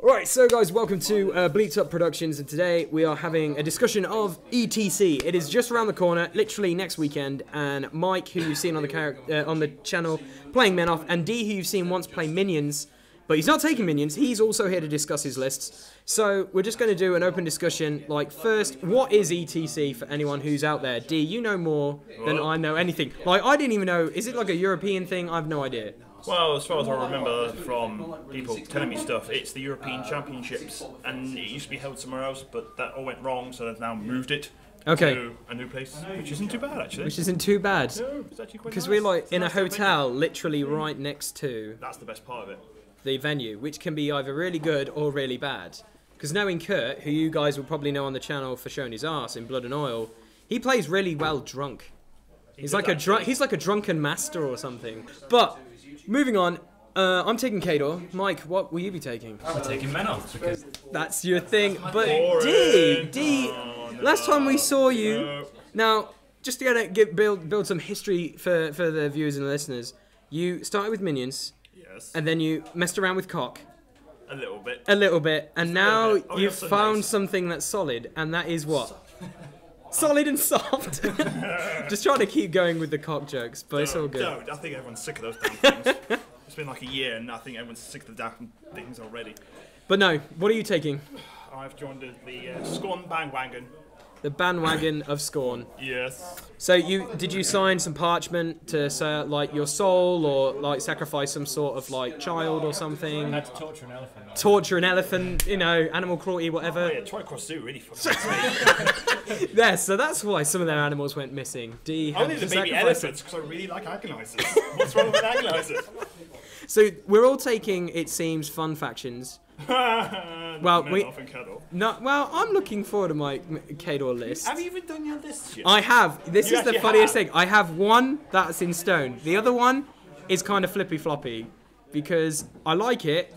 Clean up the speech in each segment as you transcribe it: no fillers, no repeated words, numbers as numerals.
Alright, so guys, welcome to Bleaked Up Productions, and today we are having a discussion of ETC. It is just around the corner, literally next weekend, and Mike, who you've seen on the channel playing Menoth, and D, who you've seen once play Minions, but he's not taking Minions, he's also here to discuss his lists. So we're just going to do an open discussion. Like, first, what is ETC for anyone who's out there? D, you know more than I know anything. Like, I didn't even know, is it like a European thing? I have no idea. Well, as far as I remember from people telling me stuff, it's the European Championships, and it used to be held somewhere else, but that all went wrong, so they've now moved it to a new place, which isn't too bad, actually. Which isn't too bad. No, it's actually quite nice. Because we're like in a hotel, literally right next to... That's the best part of it. The venue, which can be either really good or really bad. Because knowing Kurt, who you guys will probably know on the channel for showing his arse in Blood and Oil, he plays really well drunk. He's like a drunken master or something. But... moving on, I'm taking Kador. Mike, what will you be taking? I'm taking Menoth because that's your thing. But D, last time we saw you. Now, just to build some history for the viewers and the listeners, you started with Minions. Yes. And then you messed around with Cock. A little bit. A little bit, and now you've found something that's solid, and that is what? Solid and soft. Just trying to keep going with the cock jokes, but it's all good. Don't. I think everyone's sick of those damn things. It's been like a year, and I think everyone's sick of the damn things already. But no, what are you taking? I've joined the Scorn bandwagon. The bandwagon of Scorn. Yes. So did you sign some parchment to say like your soul, or like sacrifice some sort of like child or something? I had to torture an elephant. Torture an elephant, you know, animal cruelty, whatever. Oh yeah, Tricross Zoo really fucking Yeah, so that's why some of their animals went missing. D only the baby elephants, because I really like agonizers. What's wrong with agonizers? So we're all taking, it seems, fun factions. Well, I'm looking forward to my Kador list. Have you even done your list yet? I have. This is the funniest thing. I have one that's in stone. The other one is kind of flippy floppy because I like it,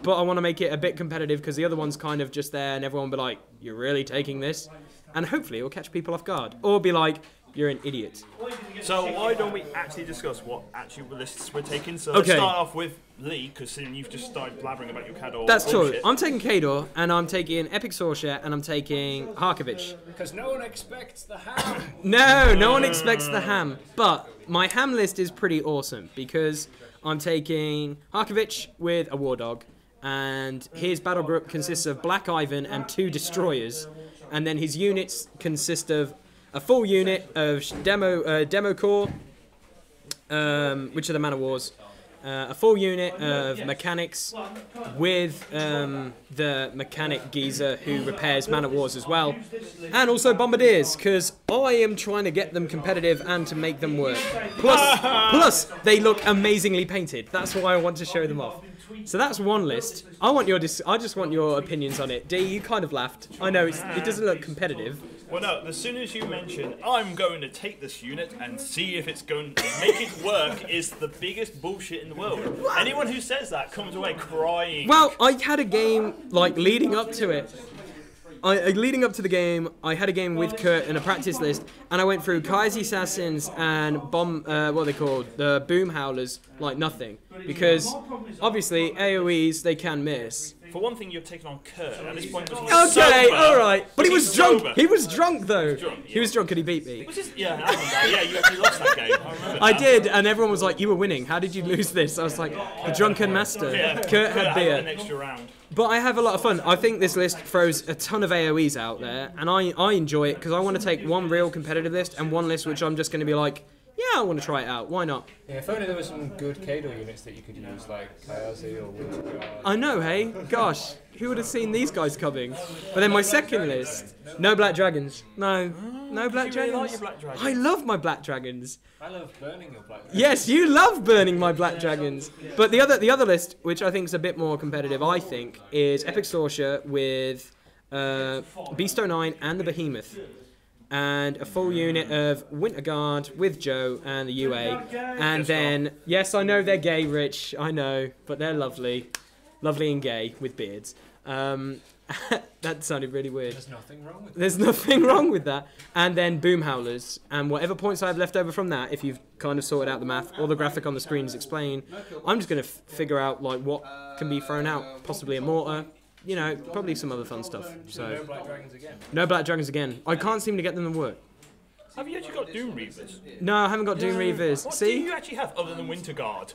but I want to make it a bit competitive because the other one's kind of just there, and everyone will be like, "You're really taking this?" And hopefully it will catch people off guard, or be like, "You're an idiot." So why don't we actually discuss what actual lists we're taking? So let's start off with Lee, because you've just started blabbering about your Kador. That's true. I'm taking Kador, and I'm taking Epic Sorcerer, and I'm taking Harkovich. Because no one expects the ham. No one expects the ham. But my ham list is pretty awesome, because I'm taking Harkovich with a War Dog, and his battle group consists of Black Ivan and 2 Destroyers, and then his units consist of a full unit of Demo Corps, which are the Man of Wars, a full unit of mechanics with the mechanic geezer who repairs Man of Wars as well, and also bombardiers, because I am trying to get them competitive and to make them work. Plus, they look amazingly painted. That's why I want to show them off. So that's one list. I just want your opinions on it. D, you kind of laughed. I know it doesn't look competitive. Well, no. As soon as you mention, I'm going to take this unit and see if it's going to make it work, is the biggest bullshit in the world. What? Anyone who says that comes away crying. Well, I had a game like leading up to it. Leading up to the game, I had a game with Kurt in a practice list, and I went through Kai's Assassins and what are they called? The Boom Howlers, like nothing. Because, obviously, AoEs, they can miss. For one thing, you're taking on Kurt. At this point, okay, alright. But he was drunk. He was drunk, though. He was drunk and he beat me. Yeah, you actually lost that game. I remember that. I did, and everyone was like, you were winning. How did you lose this? I was like, the drunken master. Yeah, Kurt had beer. An extra round. But I have a lot of fun. I think this list throws a ton of AoEs out there, and I enjoy it because I want to take one real competitive list and one list which I'm just going to be like, yeah, I want to try it out. Why not? Yeah, if only there were some good Kador units that you could use, like Kayazi or Winterguard. I know, hey? Gosh, who would have seen these guys coming? But then my second list, no Black Dragons. No Black Dragons. Really like your Black Dragons? I love my Black Dragons. I love burning your Black Dragons. Yes, you love burning my Black Dragons. But the other list, which I think is a bit more competitive, I think, is Epic Sorcerer with Beast 09 and the Behemoth. and a full unit of Winter Guard with Joe and the UA. And then, yes, I know they're gay, Rich, I know, but they're lovely. Lovely and gay with beards. That sounded really weird. There's nothing wrong with that. There's nothing wrong with that. And then Boom Howlers. And whatever points I have left over from that, if you've kind of sorted out the math, or the graphic on the screen is explained, I'm just going to figure out like what can be thrown out. Possibly a mortar. You know, probably some other fun stuff. So no Black Dragons again. No Black Dragons again. I can't seem to get them to work. Have you actually got Doom Reavers? No, I haven't got Doom Reavers. What See? do you actually have other than Winter Guard?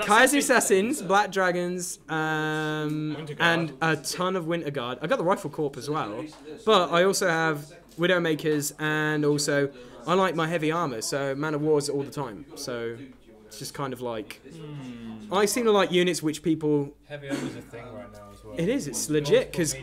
Kaiser Assassins, Black Dragons, and a ton of Winter Guard. I got the Rifle Corps as well, but I also have Widowmakers, and also I like my heavy armor, so Man of Wars all the time. So it's just kind of like I seem to like units which people. Heavy armor's a thing right now as well. It is. It's legit because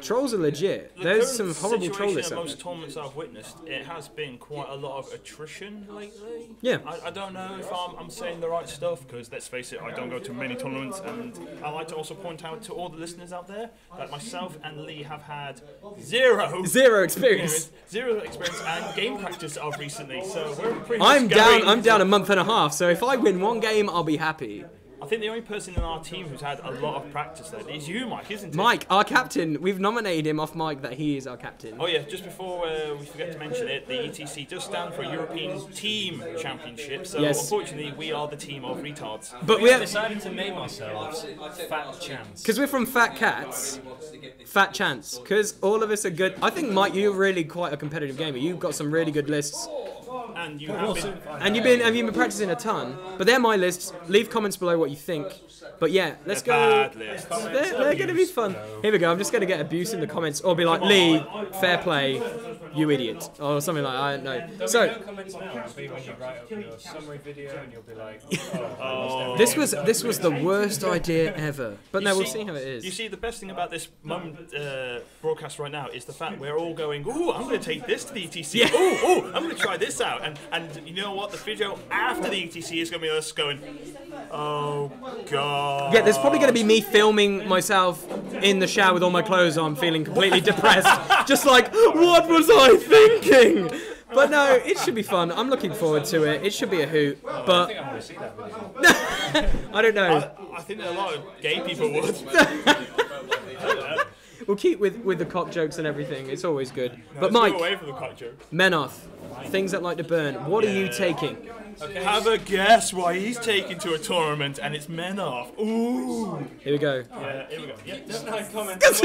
trolls are legit. There's some horrible troll lists out there. Most tournaments I've witnessed, it has been quite a lot of attrition lately. Yeah. I don't know if I'm saying the right stuff because let's face it, I don't go to many tournaments, and I like to also point out to all the listeners out there that myself and Lee have had zero experience and game practice of recently. So we're pretty. I'm down a month and a half. So if I win one game, I'll be happy. I think the only person in our team who's had a lot of practice then is you, Mike, isn't it? Mike, our captain. We've nominated him off mic that he is our captain. Oh yeah, just before we forget to mention it, the ETC does stand for European Team Championship, so unfortunately we are the team of retards. But we have decided to name ourselves Fat Chance. Because we're from Fat Cats. Fat Chance. Because all of us are good. I think, Mike, you're really quite a competitive gamer. You've got some really good lists. And you have been. And you've been practicing a ton. But they're my lists. Leave comments below what you think. But yeah, let's go. Bad lists. They're going to be fun. Here we go. I'm just going to get abuse in the comments, or be like, Lee, fair play, you idiot, or something like that. I don't know. So no comments now. It'll be when you write up your summary video, and you'll be like, this was the worst idea ever. But no, we'll see how it is. You see, the best thing about this broadcast right now is the fact we're all going, ooh, I'm going to take this to the ETC. Yeah. Ooh, I'm going to try this out. And you know what? The video after the ETC is going to be us going, oh god. Yeah, there's probably going to be me filming myself in the shower with all my clothes on, feeling completely depressed. Just like, what was I thinking? But no, it should be fun. I'm looking forward to it. It should be a hoot. But I think I want to see that video. I don't know. I think that a lot of gay people would. We'll keep with the cock jokes and everything. It's always good. No, but Mike, away from the cock jokes. Menoth, things that like to burn. What are you taking? Okay. Have a guess why he's taken to a tournament, and it's Menoth. Ooh. Here we go. Yeah, here we go. Yep. Just no comments.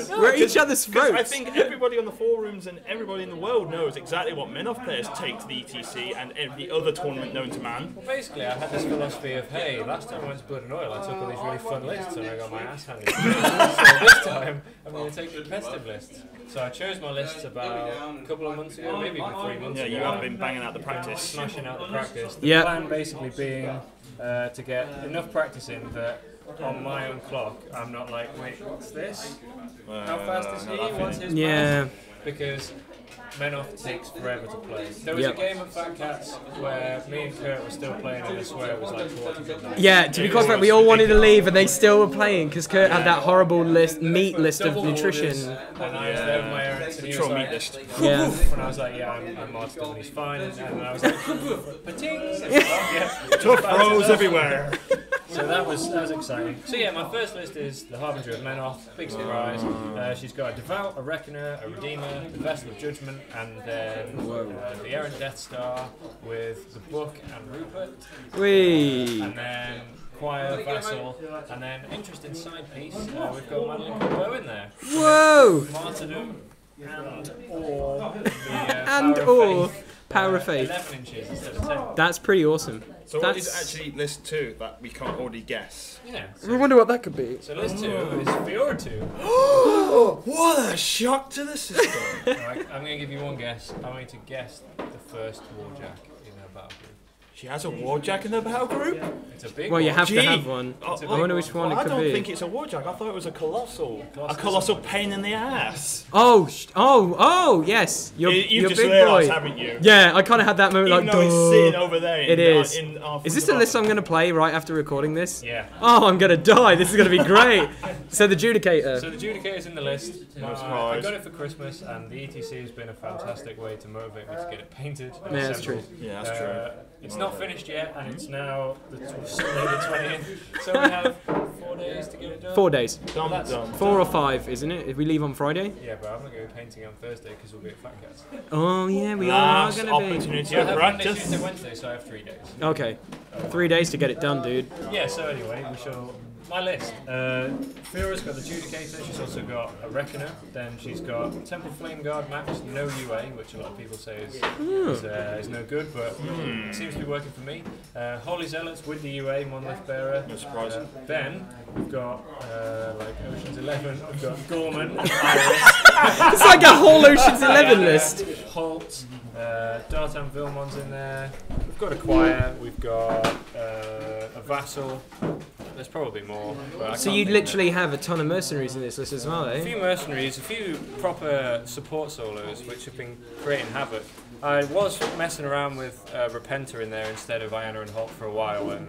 We're at each other's throats. I think everybody on the forums and everybody in the world knows exactly what Menoth players take to the ETC and every other tournament known to man. Well, basically, I had this philosophy of, hey, last time I went to Blood and Oil, I took all these really fun lists and I got my ass handed. So this time, I'm going to take the competitive list. So I chose my lists about a couple of months ago, maybe even 3 months ago. Yeah, you have been banging out the practice. Smashing out the practice. The plan basically being to get enough practice in that on my own clock, I'm not like, wait, what's this? How fast is he? What's his pass? Because Menoth takes forever to play. There was a game of Fat Cats where me and Kurt were still playing, and I swear it was like 40 midnight. Yeah, to be quite frank, we all wanted to leave, and they still were playing because Kurt had that horrible meat list of nutrition. And I was there with my errands, and he was like, list. Yeah. And I was like, yeah, I'm monster, and he's fine. And I was like, pating. Tough throws everywhere. So that was exciting. So yeah, my first list is the Harbinger of Menoth, big surprise. She's got a Devout, a Reckoner, a Redeemer, the Vessel of Judgment, and then the Errant Death Star with the Book and Rupert. Whee! And then Choir, Vassal, and then interesting side piece, we've got Madeline Corbeau in there. Whoa! Martyrdom and or the Power of Faith. 11 inches instead of 10. That's pretty awesome. So what is actually list 2 that we can't already guess? Yeah. I wonder what that could be. So list 2 is Fiora 2. What a shock to the system! Alright, I'm going to give you one guess. I'm going to guess the first Warjack in her battle group. She has a Warjack in the battle group? It's a big Well, you have Gee. to have one. I wonder which one it I could don't be. think it's a Warjack. I thought it was a colossal pain in the ass. Oh, yes. You're You've just big realised, boy. haven't you? Yeah, I kind of had that moment Even like, though it's sitting over there. It is. In Is this the list I'm going to play right after recording this? Yeah. Oh, I'm going to die. This is going to be great. So the Judicator. So the Judicator's in the list. I surprise. got it for Christmas, and the ETC has been a fantastic way to motivate me to get it painted. And Yeah, that's true. assembled. Yeah, that's true. It's not finished yet, and it's now Sunday the 20th. So we have 4 days to get it done. 4 days. Done. 4 or 5, isn't it? If we leave on Friday? Yeah, but I'm not going to be painting on Thursday because we'll be at Fat Cats. Oh, yeah, we Last are going to be. opportunity Yeah, I of have Monday, practice. Tuesday, Wednesday, so I have 3 days. Okay. 3 days to get it done, dude. Yeah, so anyway, we shall... My list. Fiora's got the Judicator, she's also got a Reckoner, then she's got Temple Flame Guard Max, no UA, which a lot of people say is no good, but it seems to be working for me. Holy Zealots with the UA, Monolith Bearer. No surprise. Then we've got like Ocean's 11, we've got Gorman, Iris, It's like a whole Ocean's 11 list. Holt, Dartan Vilmon's in there. We've got a Choir, we've got a Vassal. There's probably more. So you literally have a ton of mercenaries in this list as well, A eh? few mercenaries, a few proper support solos which have been creating havoc. I was messing around with Repenter in there instead of Iana and Holt for a while, and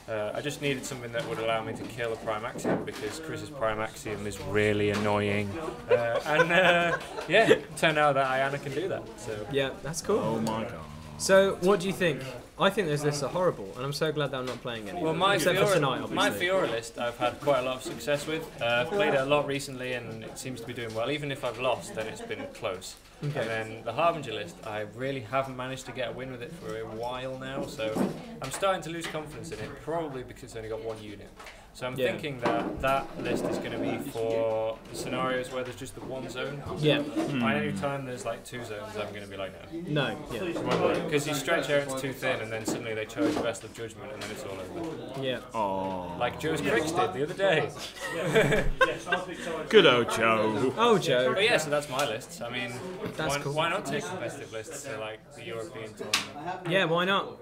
I just needed something that would allow me to kill a Prime Axiom because Chris's Prime Axiom is really annoying. Yeah, it turned out that Iana can do that. So Yeah, that's cool. Oh my god. So, what do you think? I think those lists are horrible, and I'm so glad that I'm not playing any. Well, my Except for tonight, Fiora, my obviously. Fiora list I've had quite a lot of success with. I've played it a lot recently and it seems to be doing well. Even if I've lost, then it's been close. Okay. And then the Harbinger list, I really haven't managed to get a win with it for a while now, so I'm starting to lose confidence in it, probably because it's only got one unit. So I'm Yeah. thinking that that list is going to be for scenarios where there's just the one zone. Yeah. By any time there's like 2 zones, I'm going to be like, no. No. Yeah. Because you stretch errands too thin and then suddenly they charge the Vest of Judgment and then it's all over. Yeah. Oh. Like Joe's Pricks did the other day. Good old Joe. Oh, Joe. But yeah, so that's my list. I mean, That's cool. why not take competitive lists to like the European tournament? Yeah. Why not?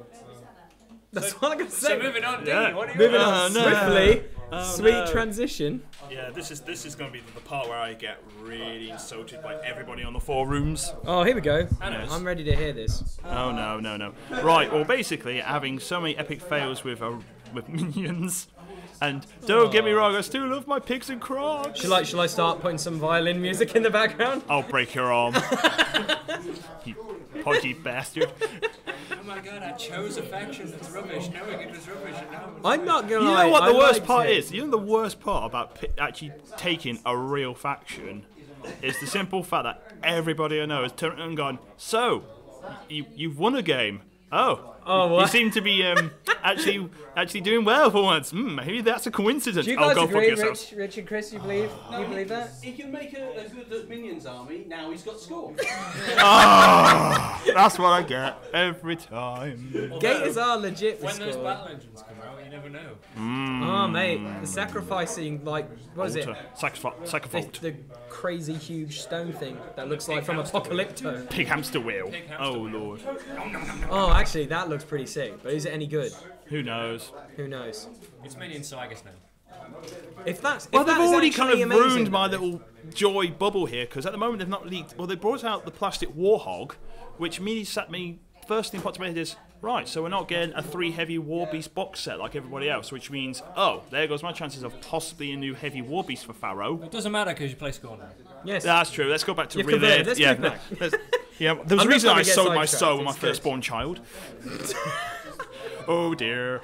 That's what I'm gonna say. So moving on, Yeah. Dean, what are you Moving on? on no. swiftly. Oh, Sweet no. transition. Yeah, this is going to be the part where I get really insulted by everybody on the forums. Oh, here we go. Yes. I'm ready to hear this. Oh no. Right, well basically having so many epic fails with minions. And don't get me wrong, I still love my pigs and crocs. Shall I start putting some violin music in the background? I'll break your arm. You podgy bastard. Oh my god, I chose a faction that's rubbish, knowing it was rubbish, and now I'm not gonna You lie. know what I the worst liked part it. is? You know the worst part about actually taking a real faction is the simple fact that everybody I know has turned around and gone, so, you've won a game. Oh, what? you seem to be actually doing well for once. Maybe that's a coincidence. Do you Oh, guys go fuck agree, yourselves. Rich and Chris? You believe that? He can make a good minions army. Now he's got score. Ah, that's what I get every time. Gators are legit for when those score. battle engines come out, you never know. Oh, mate, the sacrificing, like, what is it? Sacrifice. The crazy huge stone thing that looks like from Apocalypto. Pig hamster wheel. Pig hamster Oh wheel. lord. Oh, actually, that looks pretty sick. But is it any good? Who knows? Who knows? It's minions, so I guess no. If that's Well, if they've that is already kind actually of amazing, ruined my little joy bubble here because at the moment they've not leaked. Well, they brought out the plastic Warhog, which immediately set me first thing popped to my head is right. So we're not getting a 3 heavy War Beast box set like everybody else, which means there goes my chances of possibly a new heavy War Beast for Pharaoh. It doesn't matter because you play score now. Yes. That's true. Let's go back to You've real converted. Let's yeah, move back. yeah. There was I'm a reason not I gonna get sold my sidetracked, soul with my it's good. firstborn child. Oh dear.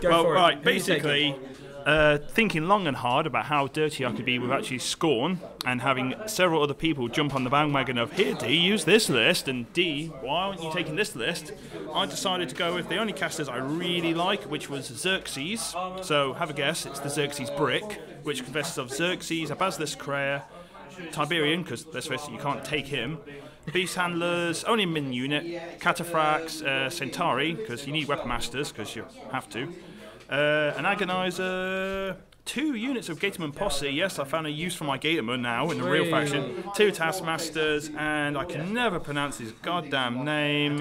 Go Well, for it. right. Who you taking? Basically, thinking long and hard about how dirty I could be with actually Scorn, and having several other people jump on the bandwagon of here, D, use this list, and D, why aren't you taking this list? I decided to go with the only casters I really like, which was Xerxes. So have a guess. It's the Xerxes brick, which consists of Xerxes, a Basilisk Crayer, Tiberian, because let's face it, you can't take him. Beast Handlers, only min unit, Cataphracts, Centauri, because you need Weapon Masters, because you have to. An Agonizer, 2 units of Gatorman Posse. Yes, I found a use for my Gatorman now in the real faction. 2 Taskmasters, and I can never pronounce his goddamn name.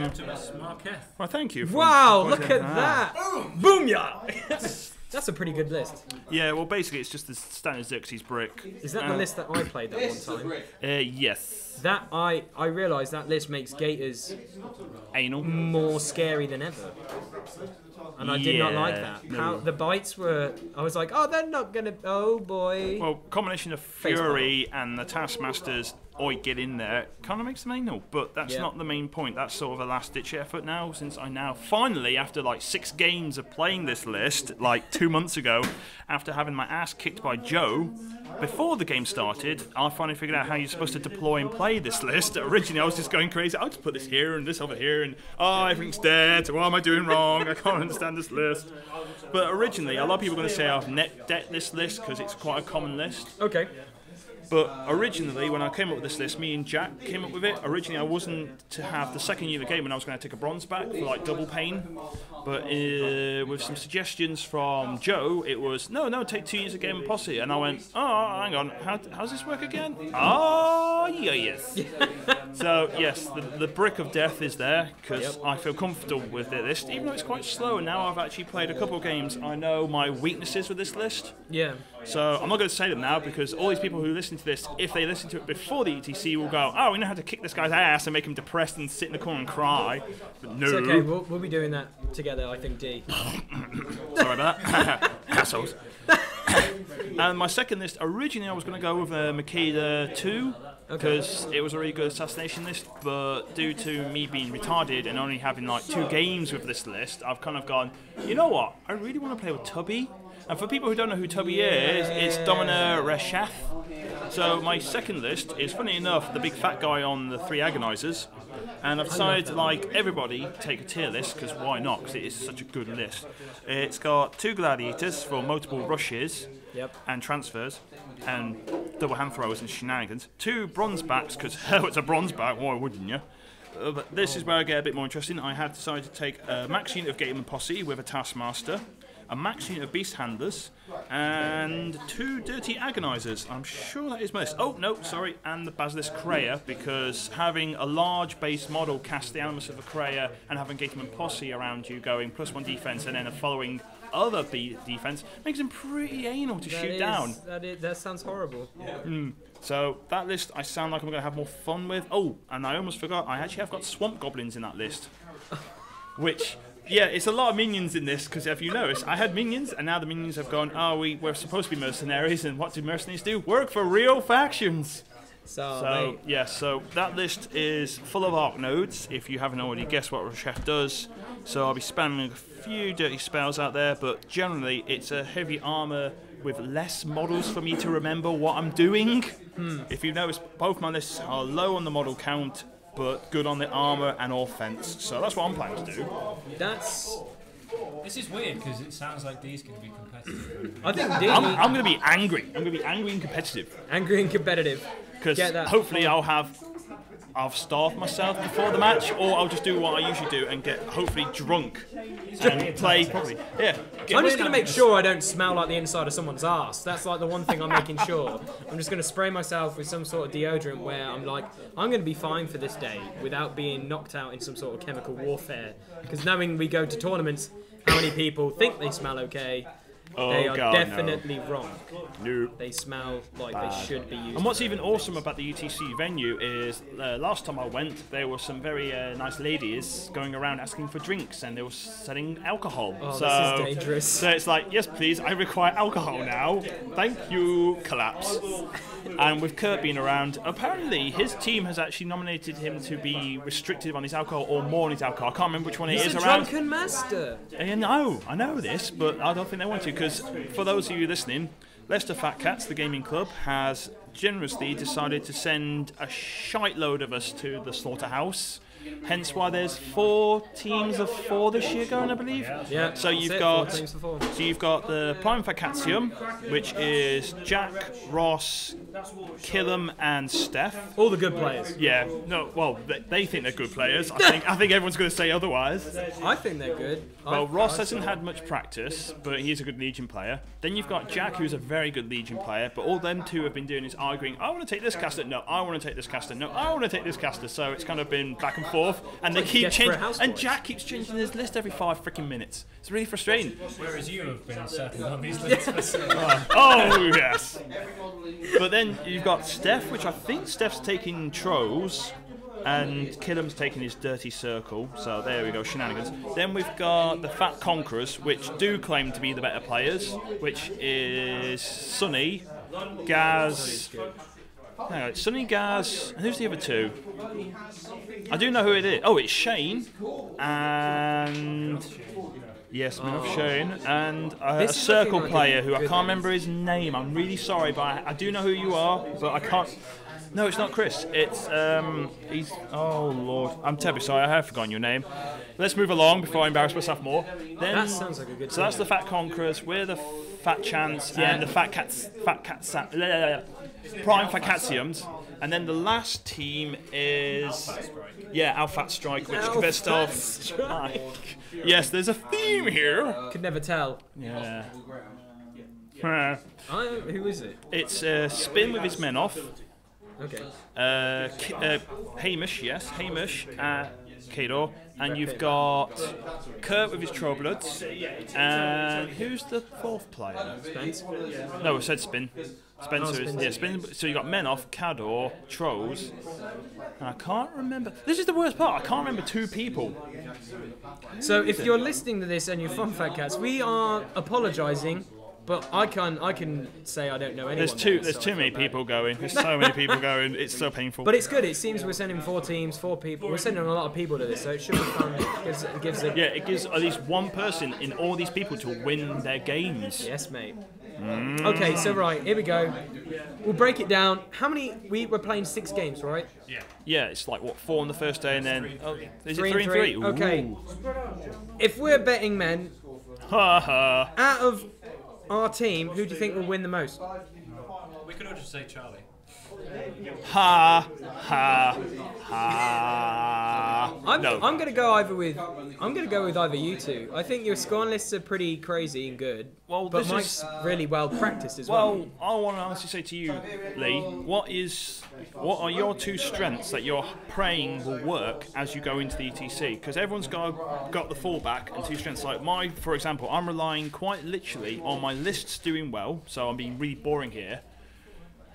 Well, thank you. Wow, look at that! Booyah! That's a pretty good list. Yeah, well, basically, it's just the standard Xerxes brick. Is that the list that I played that one time? Yes. That I realised that list makes Gators Anal. more scary than ever. And I did not like that. No. How the bites were, I was like, oh, they're not gonna, oh boy. Well, combination of Fury and the Taskmasters, get in there, kind of makes them anal, but that's not the main point. That's sort of a last-ditch effort now, since I now finally, after like 6 games of playing this list, like 2 months ago, after having my ass kicked by Joe, before the game started, I finally figured out how you're supposed to deploy and play this list. Originally, I was just going crazy. I'll just put this here and this over here, and everything's dead. What am I doing wrong? I can't understand this list. But originally, a lot of people are going to say I've net debt this list because it's quite a common list. Okay. But originally, when I came up with this list, me and Jack came up with it. Originally, I wasn't to have the second unit of the game when I was going to take a bronze back for like double pain. But with some suggestions from Joe, it was, no, take 2 units of game of posse. And I went, hang on, how's this work again? Yes. So, yes, the brick of death is there because I feel comfortable with the list, even though it's quite slow. And now I've actually played a couple of games, I know my weaknesses with this list. Yeah. So I'm not going to say them now because all these people who listen to this, if they listen to it before the ETC, will go, we know how to kick this guy's ass and make him depressed and sit in the corner and cry. But no. It's okay, we'll be doing that together, I think, D. Sorry about that. Assholes. And my second list, originally I was going to go with Makeda 2 because it was a really good assassination list, but due to me being retarded and only having like 2 games with this list, I've kind of gone, you know what, I really want to play with Tubby. And for people who don't know who Tubby is, it's Domina Reshath. So my second list is, funny enough, the big fat guy on the 3 Agonizers. And I've decided to, like everybody, take a tier list, because why not? Because it is such a good list. It's got 2 Gladiators for multiple rushes and transfers, and double hand throws and shenanigans. 2 bronze backs, because hell, it's a bronze back, why wouldn't you? But this is where I get a bit more interesting. I have decided to take a max unit of Gateman Posse with a Taskmaster, a max unit of Beast Handlers, and 2 Dirty Agonizers. I'm sure that is my list. Oh, no, sorry, and the Basilisk Kreia, because having a large base model cast the elements of a Kreia and having Gateman Posse around you going +1 defense and then a following other defense makes him pretty anal to shoot down. That sounds horrible. So that list I sound like I'm going to have more fun with. Oh, and I almost forgot, I actually have got Swamp Goblins in that list. Which... yeah, it's a lot of minions in this, because if you notice, I had minions, and now the minions have gone, we're supposed to be mercenaries, and what do mercenaries do? Work for real factions! So that list is full of arc nodes, if you haven't already guessed what Chef does. So I'll be spamming a few dirty spells out there, but generally it's a heavy armor with less models for me to remember what I'm doing. If you notice, both my lists are low on the model count, but good on the armour and offence. So that's what I'm planning to do. This is weird because it sounds like D's going to be competitive. I think D... I'm going to be angry. I'm going to be angry and competitive. Angry and competitive. Because hopefully I'll starve myself before the match, or I'll just do what I usually do and get hopefully drunk and play properly. Yeah. I'm just going to make sure I don't smell like the inside of someone's ass. That's like the one thing I'm making sure. I'm just going to spray myself with some sort of deodorant where I'm like, I'm going to be fine for this day without being knocked out in some sort of chemical warfare. Because knowing we go to tournaments, how many people think they smell okay, they are definitely wrong. Nope. They smell like they should be used. And what's even awesome about the UTC venue is last time I went, there were some very nice ladies going around asking for drinks, and they were selling alcohol. Oh, this is dangerous. So it's like, yes, please, I require alcohol now. Thank you, collapse. And with Kurt being around, apparently his team has actually nominated him to be restricted on his alcohol or more on his alcohol. I can't remember which one it is He's a around. drunken master. I know this, but I don't think they want to, because for those of you listening, Leicester Fat Cats, the gaming club, has generously decided to send a shite load of us to the slaughterhouse Hence why there's 4 teams of 4 this year going, I believe. Yeah. So you've got the Prime Facatium, which is Jack, Ross, Killam, and Steph. All the good players. Yeah. No. Well, they think they're good players. I think everyone's going to say otherwise. I think they're good. Well, Ross hasn't had much practice, but he's a good Legion player. Then you've got Jack, who's a very good Legion player, but all them two have been doing is arguing, I want to take this caster, no, I want to take this caster, no, I want to take this caster. So it's kind of been back and forth, and they keep changing, and Jack keeps changing his list every 5 freaking minutes. It's really frustrating. Whereas you have been settled on these lists for so long. Oh, yes. But then you've got Steph, which I think Steph's taking Trolls, and Killam's taking his Dirty Circle, so there we go, shenanigans. Then we've got the Fat Conquerors, which do claim to be the better players, which is Sunny, Gaz... Hang on, Sunny, Gaz, and who's the other two? I do know who it is. Oh, it's Shane, and... Yes, Shane, and a Circle player who I can't remember his name. I'm really sorry, but I do know who you are, but I can't... No, it's not Chris. It's he's. Oh Lord, I'm terribly sorry. I have forgotten your name. Let's move along before I embarrass myself more. Then, that sounds like a good. So that's the Fat Conquerors. We're the Fat Chance and the Fat Cats. Prime Facatiums, and then the last team is Alphat Strike, which consists of. Yes, there's a theme here. Could never tell. Yeah. Who is it? It's Spin with his men off. Okay. Hamish, Kador, and you've got Kurt with his Trollbloods, and who's the 4th player? Spence? No, I said Spin. Spencer is, Spin. So you got Menoff, Kador, Trolls, and I can't remember. This is the worst part. I can't remember 2 people. So if you're listening to this and you're from Fat Cats, we are apologising. But I can say I don't know anyone. There's too many people going. There's so many people going. It's so painful. But it's good. It seems we're sending 4 teams, 4 people. We're sending a lot of people to this, so it should be fun. It gives at least one person in all these people to win their games. Yes, mate. Okay, so right, here we go. We'll break it down. How many? We're playing 6 games, right? Yeah. Yeah, it's like what 4 on the first day, and then is it 3 and 3? Okay. If we're betting men, out of our team, who do you think will win the most? We could all just say Charlie. Ha ha ha. I'm going to go with either you two. I think your scorn lists are pretty crazy and good. Well, but Mike's really well practiced as well. Well, I want to honestly say to you, Lee, what are your 2 strengths that you're praying will work as you go into the ETC? Because everyone's got the fallback and 2 strengths. Like for example, I'm relying quite literally on my lists doing well, so I'm being really boring here.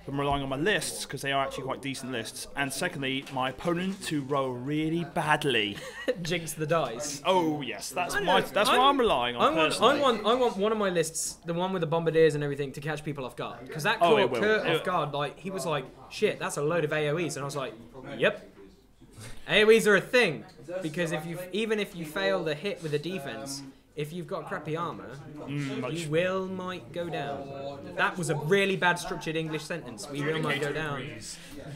I'm relying on my lists because they are actually quite decent lists, and secondly, my opponent to roll really badly. Jinx the dice. Oh yes, that's what I'm relying on. I want one of my lists, the one with the bombardiers and everything, to catch people off guard. Because that caught Kurt off guard. Like he was like, "Shit, that's a load of AOE's," and I was like, "Yep, AOE's are a thing." Because even if you fail the hit with the defense, if you've got crappy armor, you might go down. That was a really bad structured English sentence. We will might go down.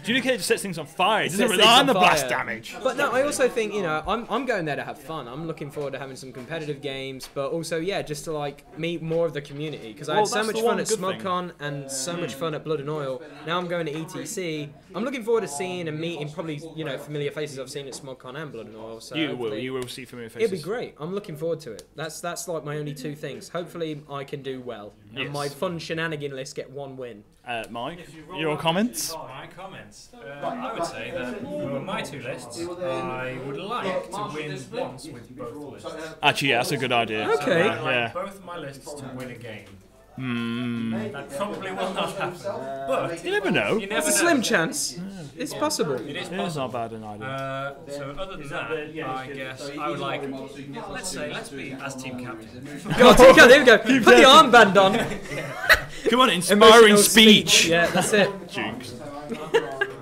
Judicator just sets things on fire. It doesn't rely on the blast damage. But no, I also think, I'm going there to have fun. I'm looking forward to having some competitive games, but also, just to like meet more of the community. Because I had so much fun at SmugCon and so much fun at Blood and Oil. Now I'm going to ETC. I'm looking forward to seeing and meeting probably, familiar faces I've seen at SmugCon and Blood and Oil. So you will see familiar faces. It'll be great. I'm looking forward to it. That's like my only 2 things. Hopefully I can do well. Yes. And my fun shenanigan list get 1 win. Mike, your comments? My comments. I would say that for my 2 lists, I would like to win once with both lists. Actually, that's a good idea. Okay. So I'd like both my lists to win a game. That probably will not happen, but you never know. It's a slim chance. It's possible. It is possible. It's not bad an idea. So other than that, I guess I would like. Let's be as team captain. Go on, team captain. There we go. Put the armband on. Come on, inspiring speech. Yeah, that's it. Jinx.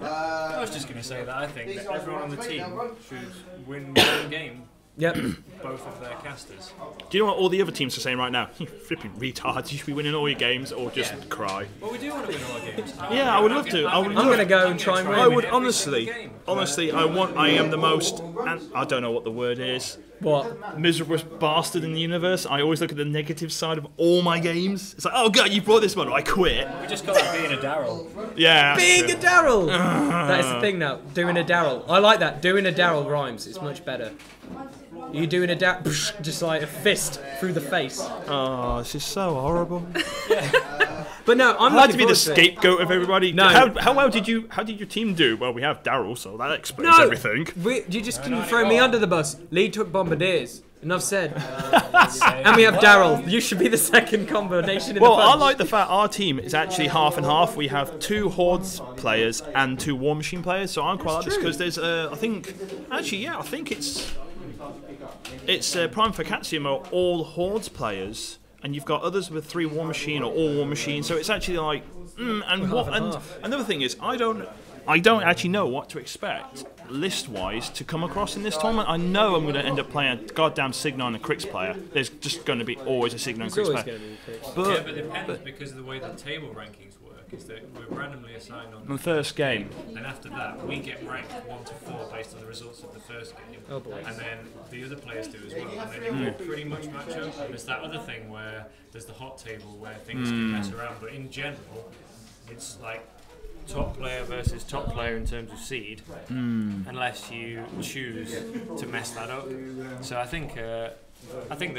I was just going to say that I think that everyone on the team should win one game. Yep. both of their casters. Do you know what all the other teams are saying right now? You flipping retards, you should be winning all your games or just cry. Well, we do want to win all our games. Yeah, I would love to. I'm going to go and try and win. I would honestly, I am the most, and I don't know what the word is. What? Miserable bastard in the universe. I always look at the negative side of all my games. It's like, oh god, you brought this one, I quit. We just got it being a Daryl. Yeah. Being a Daryl! That is the thing now, doing a Daryl. I like that, doing a Daryl rhymes, it's much better. You doing a Daryl, just like a fist through the face. Oh, this is so horrible. But no, I'm I'd like to looking be the forward to it. scapegoat of everybody. No. How well did your team do? Well, we have Daryl, so that explains No! everything. You just couldn't throw me under the bus. Lee took Bombardiers. Enough said. And we have Daryl. You should be the second combination in Well, the I bunch. like the fact our team is actually half and half. We have 2 Hordes players and 2 Warmachine players, so I'm quite like this because there's, I think it's Prime Facatium are all Hordes players, and you've got others with 3 Warmachine or all Warmachine. So it's actually like, and another thing is I don't actually know what to expect list-wise to come across in this tournament. I know I'm going to end up playing a goddamn Signar and a Crix player. There's just going to be always a Signar and Crix player. But it depends because of the way the table rankings work. Is that we're randomly assigned on the first game, and after that we get ranked 1 to 4 based on the results of the first game. Oh boy. And then the other players do as well, and then it will pretty much match up. And there's that other thing where there's the hot table where things can mess around, but in general, it's like top player versus top player in terms of seed, unless you choose to mess that up. So I think there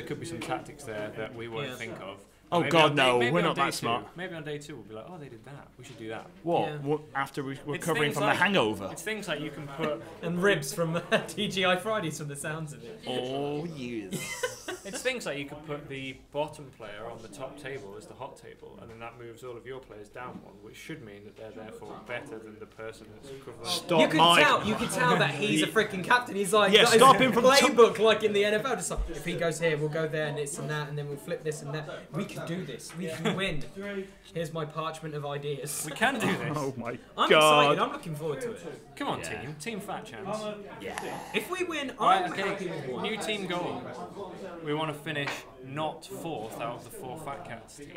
could be some tactics there that we won't think of. Oh Maybe god, on no, maybe we're on not day that smart. Maybe on day 2 we'll be like, oh, they did that. We should do that. What? Yeah. What after we're It's recovering things from like- the hangover? It's things like you can put. And ribs from TGI Fridays from the sounds of it. Oh yes. It's things like you could put the bottom player on the top table as the hot table, and then that moves all of your players down 1, which should mean that they're therefore better than the person that's equivalent. Stop, You can Mike. tell. You can tell that he's a freaking captain. He's like, Yeah, got his stop him from playbook like in the NFL. Just like, if he goes here, we'll go there, and this and that, and then we'll flip this and that. We can do this. We can win. Here's my parchment of ideas. We can do this. Oh my I'm god. excited. I'm looking forward to it. Come on, Team Fat Chance. If we win, Right, I'm happy okay, with one. new team goal. We want to finish not 4th out of the 4 Fat Cats teams.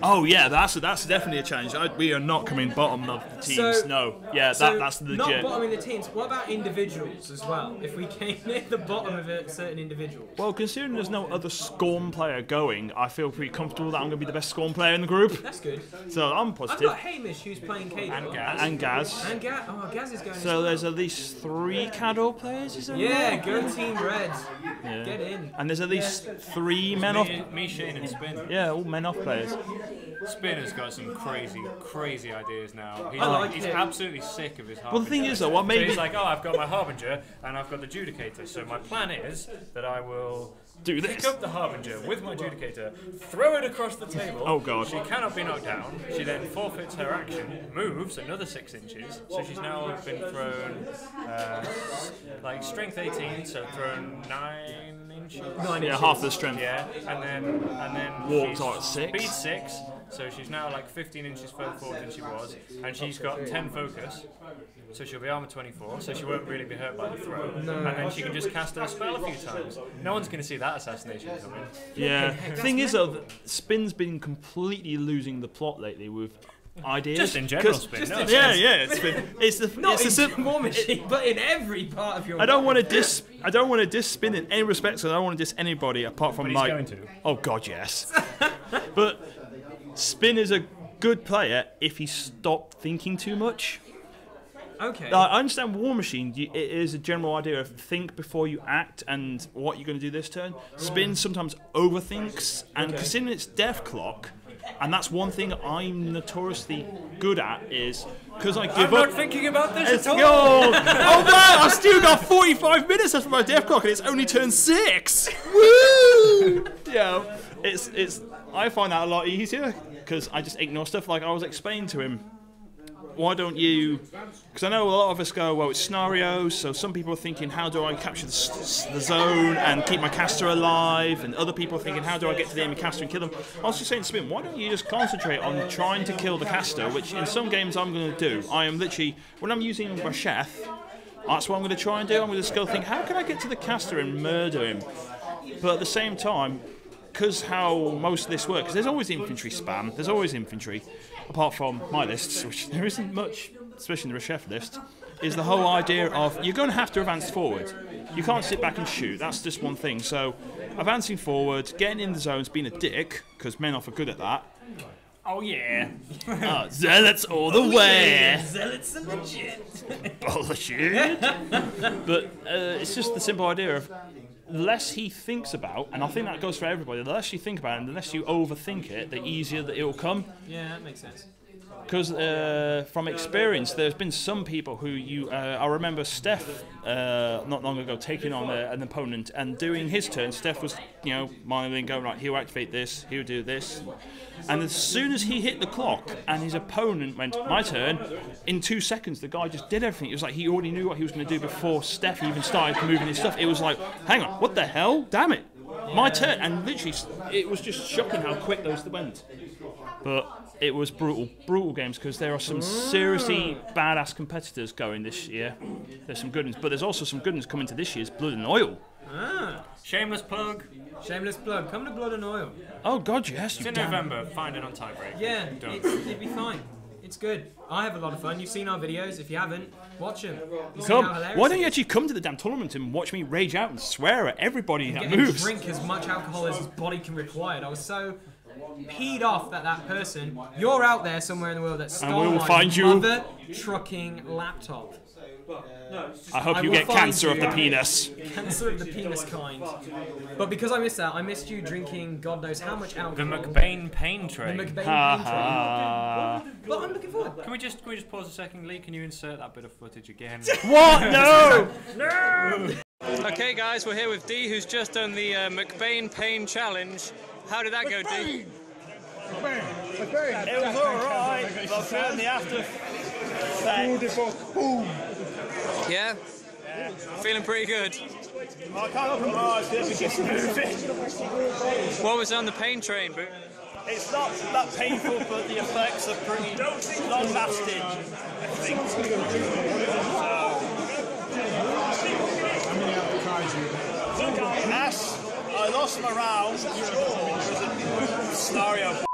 Oh yeah, that's definitely a challenge. We are not coming bottom of the teams. So- No, yeah, So, that's not legit. bottoming the teams. What about individuals as well? If we came near the bottom of a certain individual. Well, considering there's no other Scorn player going, I feel pretty comfortable that I'm going to be the best Scorn player in the group. That's good. So I'm I've positive. got Hamish who's playing Cador. And Gaz. And Gaz. And Gaz. Oh, Gaz is going as So well. there's at least 3 Cador players, is there? Yeah, go Team Red. Yeah. Get in. And there's at least 3 men off. Me, Shane, and Spin. Yeah, all men off players. Spin has got some crazy ideas now. He's, I like he's it. absolutely sick of his Harbinger. Well, the thing is, though, what So made he's me like, oh, I've got my Harbinger and I've got the Judicator. So my plan is that I will do pick this. up the Harbinger with my Judicator, throw it across the table. Oh, God. She cannot be knocked down. She then forfeits her action, moves another 6 inches. So she's now been thrown like strength 18, so thrown 9 inches. Yeah, half the strength. Yeah, and then Walked she's out at 6. speed 6, so she's now like 15 inches further forward than she was, and she's got 10 focus, so she'll be armor 24, so she won't really be hurt by the throw, and then she can just cast her spell a few times. No one's going to see that assassination coming. Yeah. The thing is, though, Spin's been completely losing the plot lately with ideas. Just in general, 'Cause- Spin. No, Yeah, yeah. It's the Not it's the in War Machine, but in every part of your. I don't want to diss Spin in any respect, so I don't want to diss anybody apart from But he's Mike. going to. Oh god, yes. But Spin is a good player if he stopped thinking too much. Okay. I understand War Machine. It is a general idea of think before you act and what you're going to do this turn. Spin sometimes overthinks, and considering it's Death Clock, and that's one thing I'm notoriously good at is because I give I'm up. not thinking about this Let's at go! all. Oh wow! I've still got 45 minutes after my Death Clock, and it's only turn 6. Woo! Yeah, it's. I find that a lot easier because I just ignore stuff like I was explaining to him. Why don't you? Because I know a lot of us go, well, it's scenarios, so some people are thinking, how do I capture the zone and keep my caster alive? And other people are thinking, how do I get to the enemy caster and kill them? I was just saying to Spin, why don't you just concentrate on trying to kill the caster, which in some games I'm going to do. I am literally, when I'm using my chef, that's what I'm going to try and do. I'm going to just go think, how can I get to the caster and murder him? But at the same time, because how most of this works, there's always infantry spam, there's always infantry, apart from my lists, which there isn't much, especially in the Reshef list, is the whole idea of you're going to have to advance forward. You can't sit back and shoot, that's just one thing. So advancing forward, getting in the zones, being a dick, because men are good at that. Oh yeah. Zealots all the way. Yeah, zealots are legit. Bullshit. But it's just the simple idea of the less he thinks about, and I think that goes for everybody, the less you think about it and the less you overthink it, the easier that it will come. Yeah, that makes sense. Because from experience, there's been some people who I remember Steph not long ago taking on an opponent and doing his turn. Steph was, minding, going, right, he'll activate this, he'll do this. And as soon as he hit the clock and his opponent went, my turn, in 2 seconds the guy just did everything. It was like he already knew what he was going to do before Steph even started moving his stuff. It was like, hang on, what the hell? Damn it. My turn. And literally, it was just shocking how quick those went. But it was brutal games, because there are some seriously badass competitors going this year. There's some good ones, but there's also some good ones coming to this year's Blood and Oil. Shameless plug. Shameless plug. Come to Blood and Oil. Oh God, yes. It's in November. Find it on Tiebreak. Yeah, it'd be fine. It's good. I have a lot of fun. You've seen our videos. If you haven't, watch them. Come. Why don't you actually come to the damn tournament and watch me rage out and swear at everybody that moves? Drink as much alcohol as his body can require. I was so peed off that person. You're out there somewhere in the world that stole my mother trucking laptop. I hope you get cancer of the penis. Cancer of the penis kind. But because I missed that, I missed you drinking God knows how much alcohol. The McBain Pain Train. The McBain Pain Train. But I'm looking forward. Can we just pause a second, Lee? Can you insert that bit of footage again? What? No! No! Okay, guys, we're here with Dee, who's just done the McBain Pain Challenge. How did that go, Dee? It was alright, but I found the after. Boom. Yeah? Feeling pretty good. I can't open my eyes because it's moving. What was on the pain train? But it's not that painful, but the effects are pretty long-lasting, I think. As I lost my round, scenario.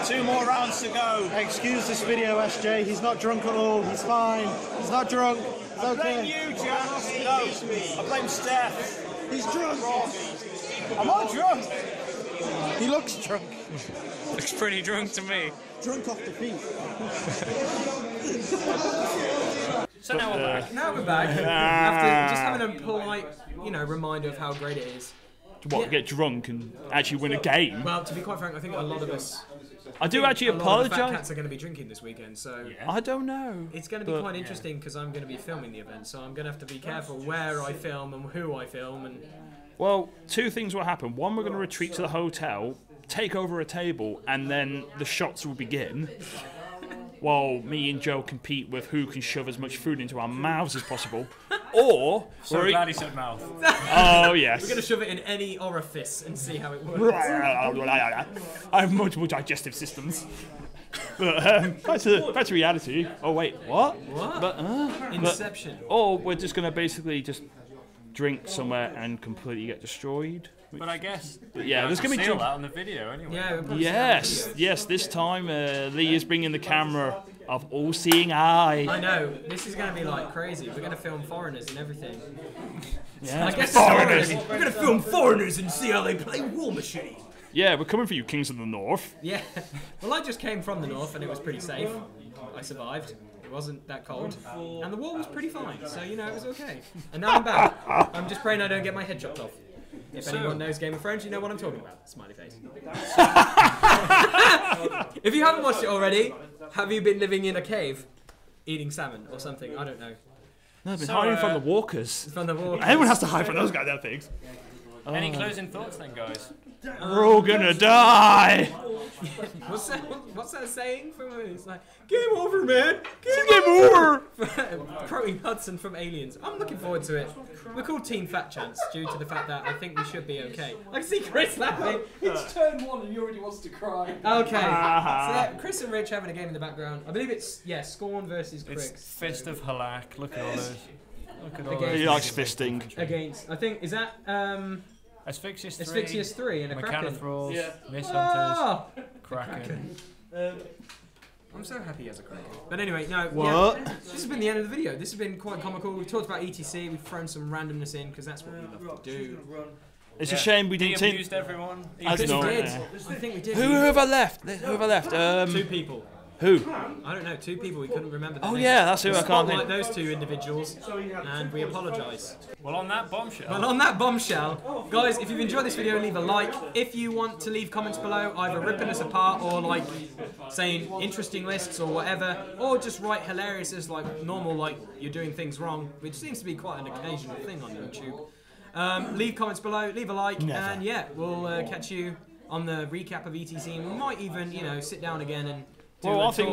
2 more rounds to go. Excuse this video, SJ. He's not drunk at all. He's fine. He's not drunk. It's okay. I blame you, Jack. No, I blame Steph. He's drunk. I'm not drunk. He looks drunk. Looks pretty drunk to me. Drunk off the feet. So now we're back. Now we're back. After just having a polite, reminder of how great it is. Get drunk and actually win a game? Well, to be quite frank, I think a lot of us. I do actually apologise. Fat cats are going to be drinking this weekend, so I don't know. It's going to be quite interesting because I'm going to be filming the event, so I'm going to have to be careful where I film and who I film. And well, 2 things will happen. One, we're going to retreat to the hotel, take over a table, and then the shots will begin. While me and Joe compete with who can shove as much food into our mouths as possible. Or... So glad he said mouth. Oh, yes. We're going to shove it in any orifice and see how it works. I have multiple digestive systems. But back to reality. Oh, wait, what? What? Inception. Or we're just going to basically just drink somewhere and completely get destroyed. But I guess there's going to be that on the video anyway. Yeah, yes. This time Lee is bringing the camera of all-seeing eye. I know. This is going to be like crazy. We're going to film foreigners and everything. Yeah, I guess foreigners. We're going to film foreigners and see how they play Warmachine. Yeah, we're coming for you, Kings of the North. Yeah. Well, I just came from the north and it was pretty safe. I survived. It wasn't that cold. And the wall was pretty fine, so it was okay. And now I'm back. I'm just praying I don't get my head chopped off. If anyone knows Game of Thrones, you know what I'm talking about. Smiley face. If you haven't watched it already, have you been living in a cave, eating salmon or something? I don't know. No, I've been hiding from the walkers. From the walkers. Everyone has to hide from those goddamn things. Any closing thoughts then, guys? We're all gonna die! What's that saying from it? It's like, game over, man! Game over! Quoting Hudson from Aliens. I'm looking forward to it. We're called Team Fat Chance due to the fact that I think we should be okay. I can see Chris laughing. It's turn 1 and he already wants to cry. Okay. So Chris and Rich having a game in the background. I believe it's, Scorn versus Griggs. It's Fist of Halak. Look at all those. He likes fisting. Against, I think, is that Asphyxious 3. Asphyxious 3 and a Kraken. Mechanothralls, Yeah. Miss Hunters, Kraken. I'm so happy as a Kraken. But anyway, no. What? Yeah, this has been the end of the video. This has been quite comical. We've talked about ETC. We've thrown some randomness in because that's what we love to do. It's a shame we didn't take. Abused everyone. I think we did. I think we did. Who have I left? Who have I left? 2 people. Who? I don't know. 2 people. We couldn't remember. Their Oh names. yeah, that's who I can't Spotlight think. those 2 individuals, and we apologise. Well, on that bombshell. Well, on that bombshell, guys, if you've enjoyed this video, leave a like. If you want to leave comments below, either ripping us apart or like saying interesting lists or whatever, or just write hilarious as like normal, like you're doing things wrong, which seems to be quite an occasional thing on YouTube. Leave comments below, leave a like, and yeah, we'll catch you on the recap of ETC. And we might even, you know, sit down again and. Well, I think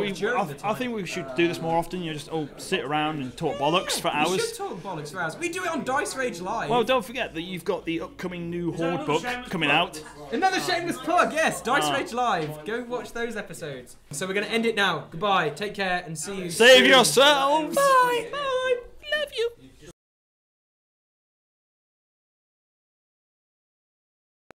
we should do this more often. You know, just all sit around and talk bollocks for hours. We should talk bollocks for hours. We do it on Dice Rage Live. Well, don't forget that you've got the upcoming new Horde book coming out. Another shameless plug, yes, Dice Rage Live. Go watch those episodes. So we're going to end it now. Goodbye, take care, and see you Save soon. yourselves! Bye! Bye!